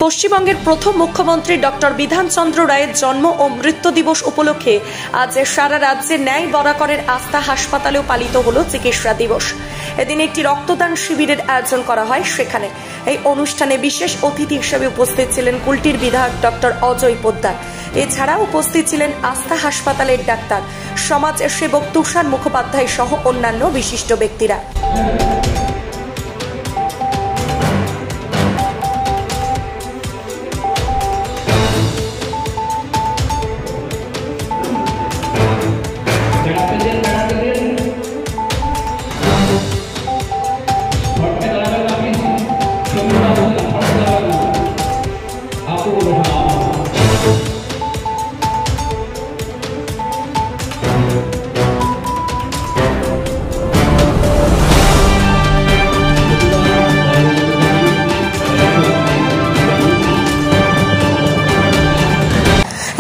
পশ্চিমবঙ্গের প্রথম মুখ্যমন্ত্রী ডক্টর বিধান চন্দ্র রায়ের জন্ম ও মৃত্যু দিবস উপলক্ষে আজ সারা রাজ্যে ন্যায় বরাকরের আস্থা হাসপাতালেও পালিত হলো চিকিৎসা দিবস। এদিন একটি রক্তদান শিবিরের আয়োজন করা হয়। সেখানে এই অনুষ্ঠানে বিশেষ অতিথি হিসেবে উপস্থিত ছিলেন কুলটির বিধায়ক ডক্টর অজয় পোদ্দার। এছাড়া উপস্থিত ছিলেন আস্থা হাসপাতালের ডাক্তার, সমাজ সেবক তুষার মুখোপাধ্যায় সহ অন্যান্য বিশিষ্ট ব্যক্তিরা।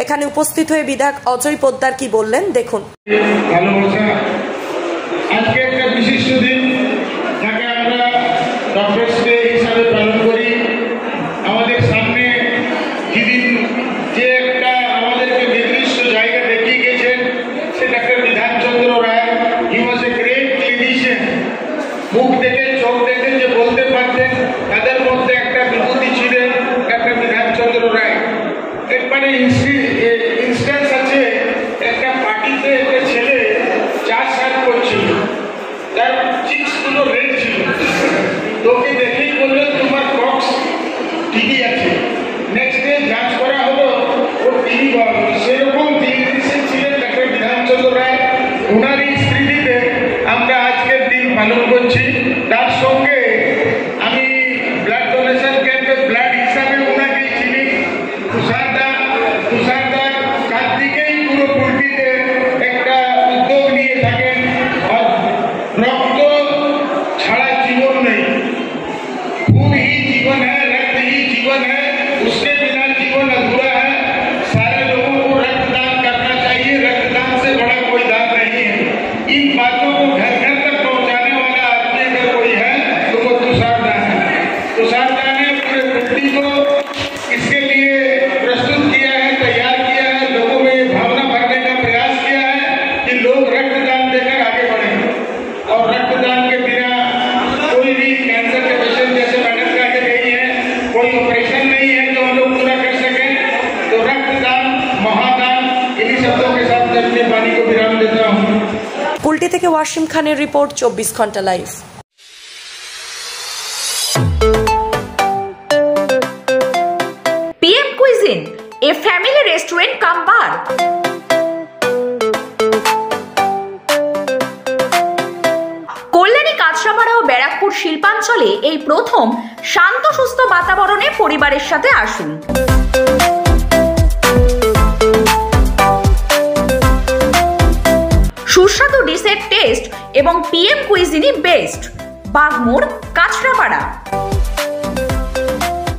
এখানে উপস্থিত হয়ে বিধায়ক অজয় পোদ্দার কি বললেন দেখুন। আজকে একটা বিশিষ্ট দিন, যাকে আমরা ডক্টরস ডে হিসাবে পালন করি। আমাদের সামনে যেদিন যে একটা আমাদেরকে নির্দিষ্ট জায়গা দেখিয়ে গেছেন, সে doctor Bidhan Chandra Roy. He was a great clinician. মুখ দেখে চোখ দেখে যে বলতে পারতেন, তাদের মধ্যে একটা বিভূতি ছিলেন ডাক্তার বিধান চন্দ্র রায়। একবারে ইনস্ট্যান্স আছে, একটা পার্টিতে একটা ছেলে চা সার্ভ করছিল, তার চিপস গুলো রেড ছিল। তোকে দেখেই বললেন তোমার কক্স ঠিকই আছে। নেক্সট ডে যাঞ্চ করা হলো, ওর টিভি পাওয়া গেল। সেরকম ক্লিনিশিয়ান ছিলেন ডাক্তার বিধান চন্দ্র রায়। ওনারই স্মৃতিতে আমরা আজকের দিন পালন করছি। তার সঙ্গে আমি ব্লাড ডোনেশন ক্যাম্পে ব্লাড হিসাবে ওনাকেই চিনি। তুষারদার কাছ থেকেই পুরো কুলটিতে একটা উদ্যোগ নিয়ে থাকেন। রক্ত ছাড়া জীবন নেই, खून ही जीवन है, रक्त ही जीवन है, उसके बिना जीवन अधूरा है। सारे लोगों को रक्तदान करना चाहिए, रक्तदान से बड़ा कोई दान नहीं है। इन बातों को घर घर तक पहुंचाने वाला आदमी अगर कोई है तो वो तुषारदा है। तुषारदा ने पूरे कुल्टी को इसके लिए प्रस्तुत किया है, तैयार किया है, लोगों में ये भावना भरने का प्रयास किया है कि लोग रक्तदान देकर आगे बढ़ें। और रक्तदान के बिना कोई भी कैंसर के पेशेंट, जैसे मैडम कह के गई है, कोई ऑपरेशन नहीं है जो हम लोग पूरा कर सकें। तो रक्तदान महादान, इन्हीं शब्दों के साथ मैं अपनी वाणी को विराम देता हूँ। কুলটি থেকে ওয়াসিম খানের রিপোর্ট, 24 ঘন্টা live. PM Cuisine, a family restaurant cum bar. Kalyani, Kanchrapara ও ব্যারাকপুর শিল্পাঞ্চলে এই প্রথম শান্ত সুস্থ বাতাবরণে পরিবারের সাথে আসুন। সুস্বাদু ডিশের টেস্ট এবং PM Cuisine best, Bagmor, Kanchrapara.